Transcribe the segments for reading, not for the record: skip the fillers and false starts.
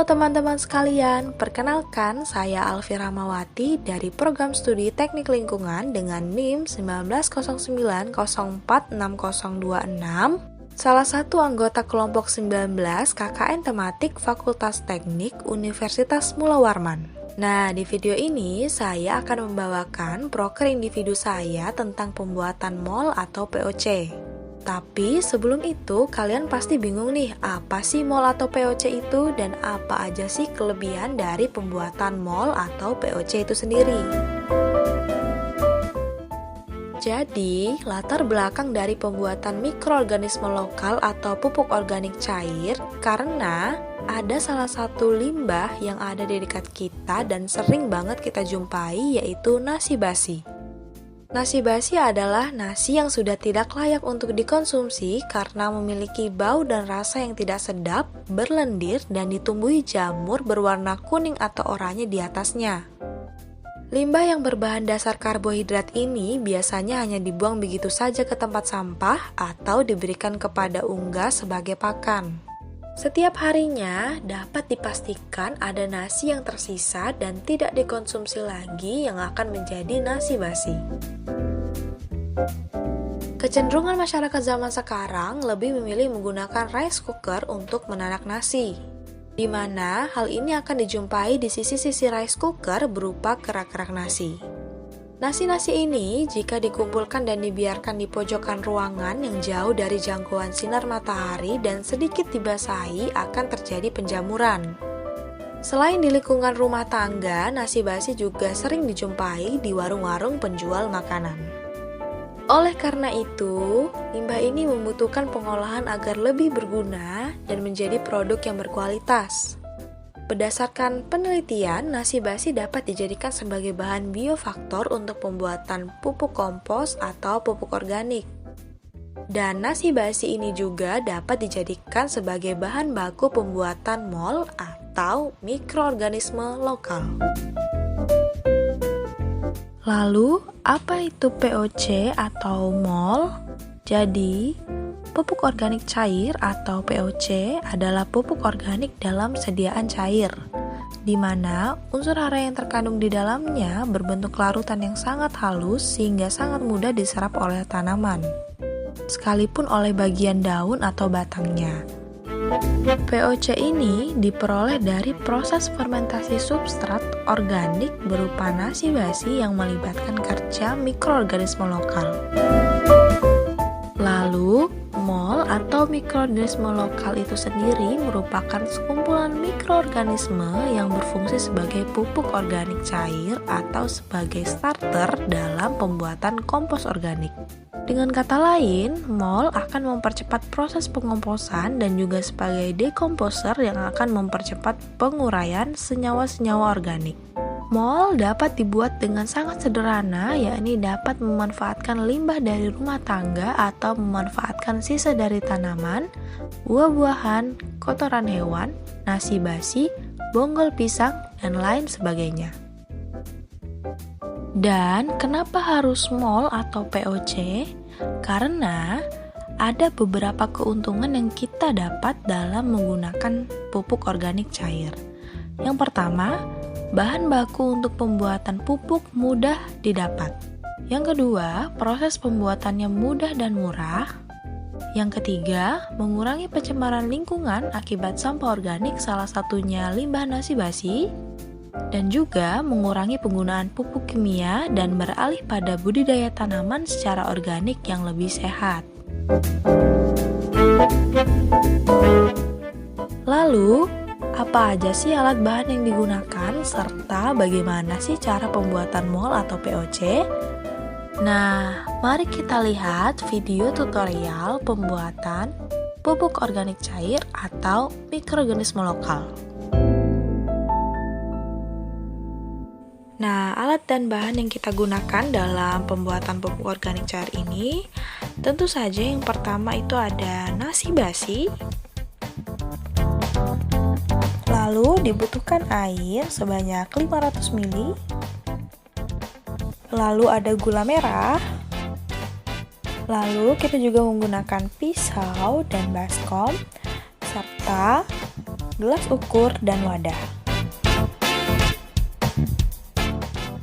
Halo teman-teman sekalian, perkenalkan saya Alfira Mawati dari Program Studi Teknik Lingkungan dengan NIM 1909046026, salah satu anggota kelompok 19 KKN Tematik Fakultas Teknik Universitas Mula Warman. Nah, di video ini saya akan membawakan proker individu saya tentang pembuatan mol atau POC. Tapi sebelum itu, kalian pasti bingung nih, apa sih mol atau POC itu dan apa aja sih kelebihan dari pembuatan mol atau POC itu sendiri. Jadi, latar belakang dari pembuatan mikroorganisme lokal atau pupuk organik cair karena ada salah satu limbah yang ada di dekat kita dan sering banget kita jumpai, yaitu nasi basi. Nasi basi adalah nasi yang sudah tidak layak untuk dikonsumsi karena memiliki bau dan rasa yang tidak sedap, berlendir, dan ditumbuhi jamur berwarna kuning atau oranye di atasnya. Limbah yang berbahan dasar karbohidrat ini biasanya hanya dibuang begitu saja ke tempat sampah atau diberikan kepada unggas sebagai pakan. Setiap harinya dapat dipastikan ada nasi yang tersisa dan tidak dikonsumsi lagi yang akan menjadi nasi basi. Kecenderungan masyarakat zaman sekarang lebih memilih menggunakan rice cooker untuk menanak nasi, di mana hal ini akan dijumpai di sisi-sisi rice cooker berupa kerak-kerak nasi. Nasi-nasi ini jika dikumpulkan dan dibiarkan di pojokan ruangan yang jauh dari jangkauan sinar matahari dan sedikit dibasahi akan terjadi penjamuran. Selain di lingkungan rumah tangga, nasi basi juga sering dijumpai di warung-warung penjual makanan. Oleh karena itu, limbah ini membutuhkan pengolahan agar lebih berguna dan menjadi produk yang berkualitas. Berdasarkan penelitian, nasi basi dapat dijadikan sebagai bahan biofaktor untuk pembuatan pupuk kompos atau pupuk organik. Dan nasi basi ini juga dapat dijadikan sebagai bahan baku pembuatan mol atau mikroorganisme lokal. Lalu, apa itu POC atau mol? Jadi, pupuk organik cair atau POC adalah pupuk organik dalam sediaan cair, di mana unsur hara yang terkandung di dalamnya berbentuk larutan yang sangat halus sehingga sangat mudah diserap oleh tanaman, sekalipun oleh bagian daun atau batangnya. POC ini diperoleh dari proses fermentasi substrat organik berupa nasi basi yang melibatkan kerja mikroorganisme lokal. Lalu, mol atau mikroorganisme lokal itu sendiri merupakan sekumpulan mikroorganisme yang berfungsi sebagai pupuk organik cair atau sebagai starter dalam pembuatan kompos organik. Dengan kata lain, mol akan mempercepat proses pengomposan dan juga sebagai dekomposer yang akan mempercepat penguraian senyawa-senyawa organik. Mol dapat dibuat dengan sangat sederhana, yakni dapat memanfaatkan limbah dari rumah tangga atau memanfaatkan sisa dari tanaman, buah-buahan, kotoran hewan, nasi basi, bonggol pisang, dan lain sebagainya. Dan kenapa harus mol atau POC? Karena ada beberapa keuntungan yang kita dapat dalam menggunakan pupuk organik cair. Yang pertama, bahan baku untuk pembuatan pupuk mudah didapat. Yang kedua, proses pembuatannya mudah dan murah. Yang ketiga, mengurangi pencemaran lingkungan akibat sampah organik, salah satunya limbah nasi basi. Dan juga mengurangi penggunaan pupuk kimia dan beralih pada budidaya tanaman secara organik yang lebih sehat. Lalu, apa aja sih alat bahan yang digunakan, serta bagaimana sih cara pembuatan mol atau POC? Nah, mari kita lihat video tutorial pembuatan pupuk organik cair atau mikroorganisme lokal. Nah, alat dan bahan yang kita gunakan dalam pembuatan pupuk organik cair ini, tentu saja yang pertama itu ada nasi basi. Lalu dibutuhkan air sebanyak 500 ml. Lalu ada gula merah. Lalu kita juga menggunakan pisau dan baskom serta gelas ukur, dan wadah.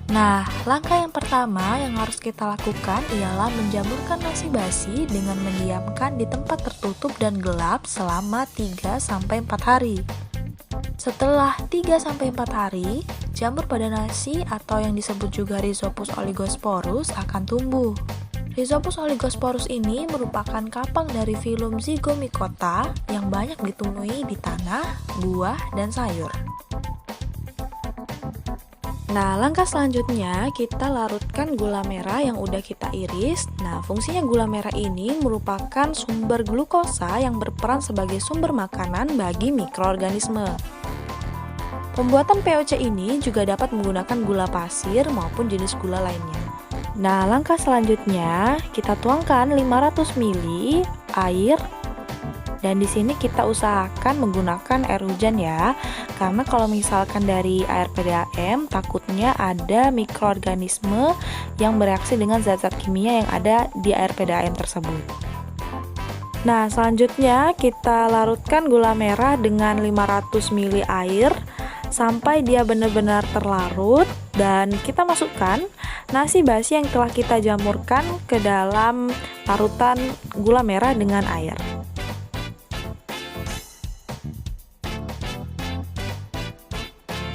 Nah, langkah yang pertama yang harus kita lakukan ialah menjamurkan nasi basi dengan mendiamkan di tempat tertutup dan gelap selama 3-4 hari. Setelah 3-4 hari, jamur pada nasi atau yang disebut juga Rhizopus oligosporus akan tumbuh. Rhizopus oligosporus ini merupakan kapang dari filum Zygomicota yang banyak ditemui di tanah, buah, dan sayur. Nah, langkah selanjutnya kita larutkan gula merah yang udah kita iris. Nah, fungsinya gula merah ini merupakan sumber glukosa yang berperan sebagai sumber makanan bagi mikroorganisme. Pembuatan POC ini juga dapat menggunakan gula pasir maupun jenis gula lainnya. Nah, langkah selanjutnya kita tuangkan 500 ml air. Dan di sini kita usahakan menggunakan air hujan ya, karena kalau misalkan dari air PDAM takutnya ada mikroorganisme yang bereaksi dengan zat-zat kimia yang ada di air PDAM tersebut. Nah, selanjutnya kita larutkan gula merah dengan 500 ml air sampai dia benar-benar terlarut, dan kita masukkan nasi basi yang telah kita jamurkan ke dalam larutan gula merah dengan air.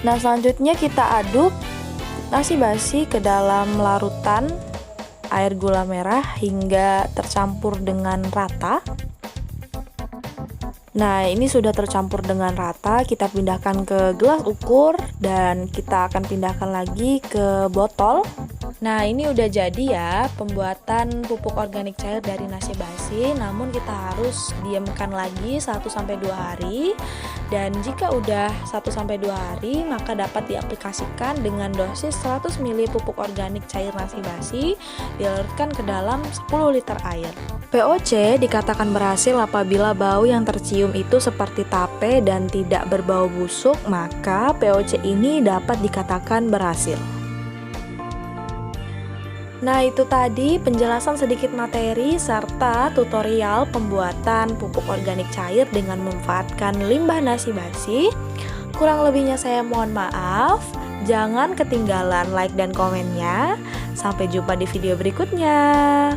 Nah, selanjutnya kita aduk nasi basi ke dalam larutan air gula merah hingga tercampur dengan rata. Nah, ini sudah tercampur dengan rata, kita pindahkan ke gelas ukur dan kita akan pindahkan lagi ke botol. Nah, ini udah jadi ya pembuatan pupuk organik cair dari nasi basi, namun kita harus diamkan lagi 1-2 hari. Dan jika udah 1-2 hari, maka dapat diaplikasikan dengan dosis 100 ml pupuk organik cair nasi basi dilarutkan ke dalam 10 liter air. POC dikatakan berhasil apabila bau yang tercium itu seperti tape dan tidak berbau busuk, maka POC ini dapat dikatakan berhasil. Nah, itu tadi penjelasan sedikit materi serta tutorial pembuatan pupuk organik cair dengan memanfaatkan limbah nasi basi. Kurang lebihnya saya mohon maaf. Jangan ketinggalan like dan komennya. Sampai jumpa di video berikutnya.